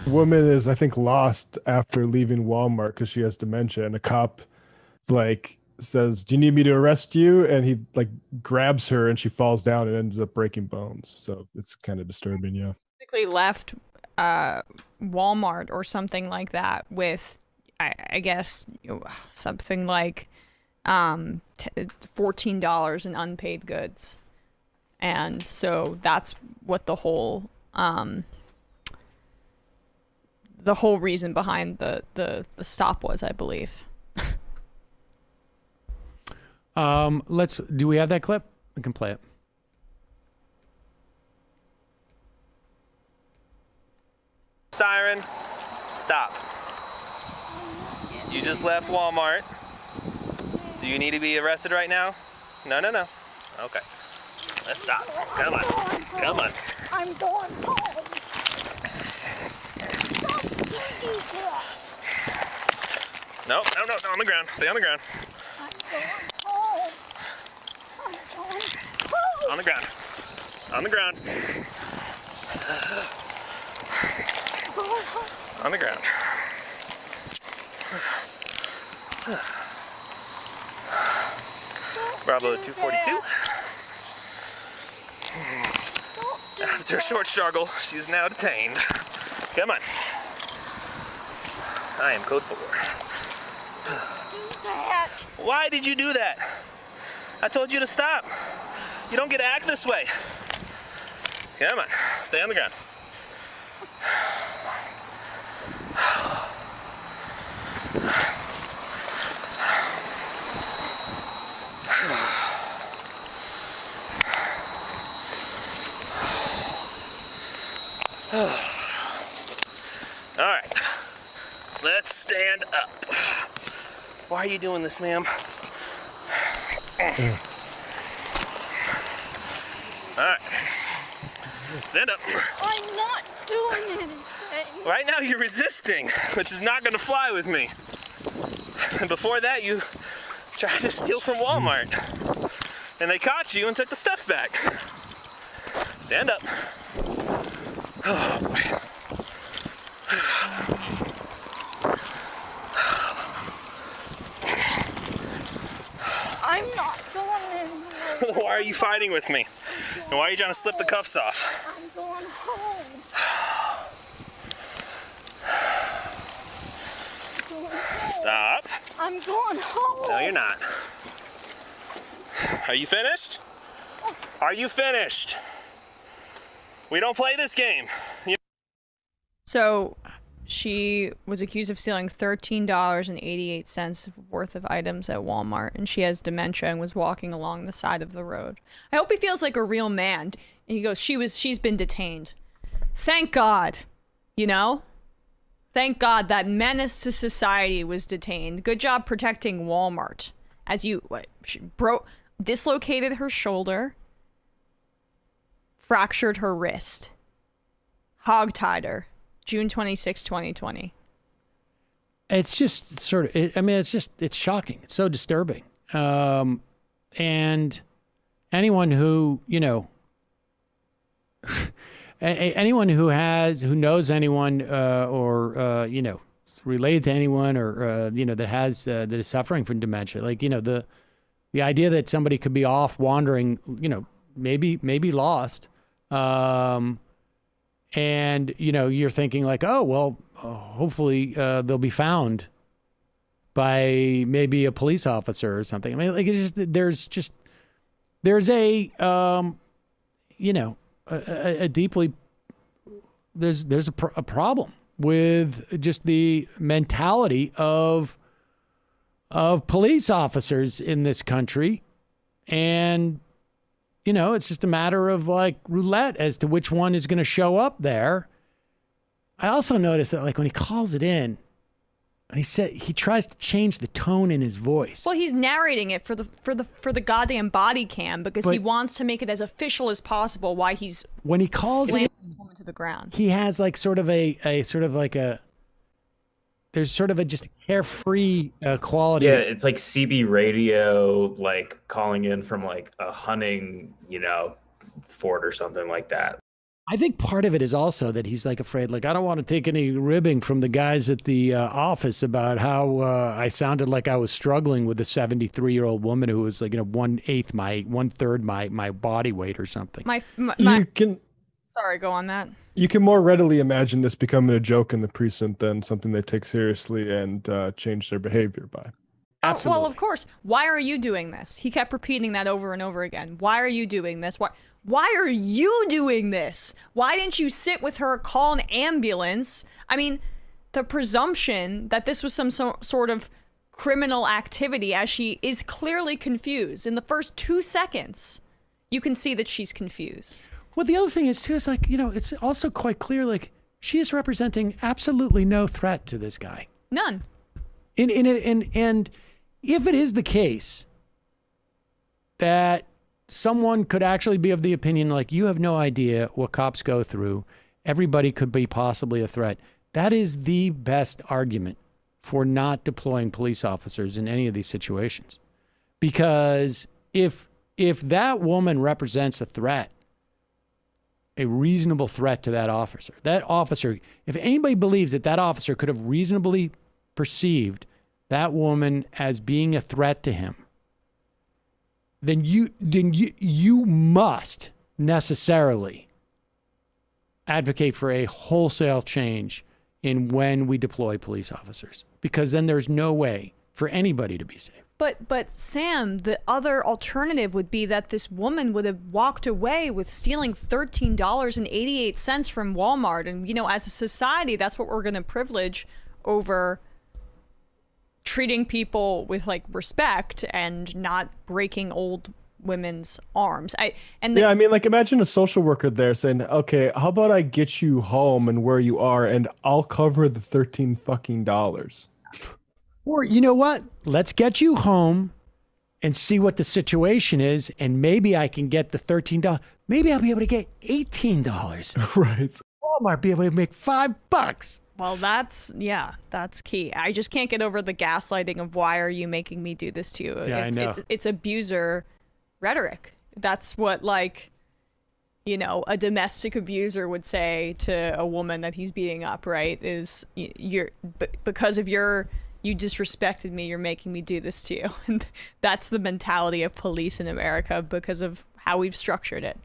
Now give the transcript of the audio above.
woman is, I think, lost after leaving Walmart because she has dementia, and a cop like says, "Do you need me to arrest you?" And he like grabs her, and she falls down and ends up breaking bones. So it's kind of disturbing, yeah. Basically left uh, Walmart or something like that with, I guess, something like $14 in unpaid goods, and so that's what the whole reason behind the stop was, I believe. Do we have that clip? We can play it. Siren, stop. You just left Walmart. Do you need to be arrested right now? No, no, no. Okay. Let's stop. Come on. Come on. I'm going home. No, no, no, no, on the ground. Stay on the ground. I'm going home. I'm going home. On the ground. On the ground. On the ground. Bravo 242. After a short struggle, she's now detained. Come on. I am code 4. Do that. Why did you do that? I told you to stop. You don't get to act this way. Come on, stay on the ground. All right, let's stand up. Why are you doing this, ma'am? All right, stand up. I'm not doing anything. Right now you're resisting, which is not gonna fly with me. And before that, you tried to steal from Walmart. And they caught you and took the stuff back. Stand up. Oh boy. I'm not going anywhere. Why are you fighting with me? And why are you trying to slip the cuffs off? I'm going home. Stop. I'm going home. No, you're not. Are you finished? Are you finished? We don't play this game. So she was accused of stealing $13.88 worth of items at Walmart, and she has dementia and was walking along the side of the road. I hope he feels like a real man. And he goes, she's been detained. Thank God, you know? Thank God that menace to society was detained. Good job protecting Walmart. As you, she dislocated her shoulder, fractured her wrist, hogtied her. June 26, 2020. It's just sort of, it's shocking. It's so disturbing. And anyone who, anyone who knows anyone, or, is related to anyone or, that is suffering from dementia, the idea that somebody could be off wandering, maybe lost, and, you're thinking like, oh, well, hopefully they'll be found by maybe a police officer or something. I mean, like, there's a problem with just the mentality of police officers in this country. And, it's just a matter of like roulette as to which one is going to show up there. I also noticed that like when he calls it in, and he tries to change the tone in his voice. Well, he's narrating it for the goddamn body cam because he wants to make it as official as possible. Why he's when he calls it this woman to the ground. He has like there's sort of a just carefree quality. Yeah, it's like CB radio, like calling in from like a hunting, fort or something like that. I think part of it is also that he's like afraid, like, I don't want to take any ribbing from the guys at the office about how I sounded like I was struggling with a 73-year-old woman who was like, 1/3 my body weight or something. Sorry, go on that. You can more readily imagine this becoming a joke in the precinct than something they take seriously and change their behavior by. Absolutely. Well, of course. Why are you doing this? He kept repeating that over and over again. Why are you doing this? Why are you doing this? Why didn't you sit with her, call an ambulance? I mean, the presumption that this was some sort of criminal activity, as she is clearly confused. In the first 2 seconds, you can see that she's confused. Well, the other thing is, too, is like, it's also quite clear, like, she is representing absolutely no threat to this guy. None. And if it is the case that someone could actually be of the opinion, like, you have no idea what cops go through, everybody could be possibly a threat, that is the best argument for not deploying police officers in any of these situations. Because if that woman represents a threat, a reasonable threat to that officer, if anybody believes that officer could have reasonably perceived that woman as being a threat to him, then you must necessarily advocate for a wholesale change in when we deploy police officers, because then there's no way for anybody to be safe. But Sam, the other alternative would be that this woman would have walked away with stealing $13.88 from Walmart. And, as a society, that's what we're going to privilege over treating people with, like, respect and not breaking old women's arms. Imagine a social worker there saying, okay, how about I get you home and where you are and I'll cover the $13 fucking. Or, you know what? Let's get you home and see what the situation is, and maybe I can get the $13. Maybe I'll be able to get $18. Right. Walmart be able to make $5. Well, that's key. I just can't get over the gaslighting of, why are you making me do this to you? Yeah, I know. It's abuser rhetoric. That's what, like, a domestic abuser would say to a woman that he's beating up, right? Is because of you disrespected me, you're making me do this to you. And that's the mentality of police in America because of how we've structured it.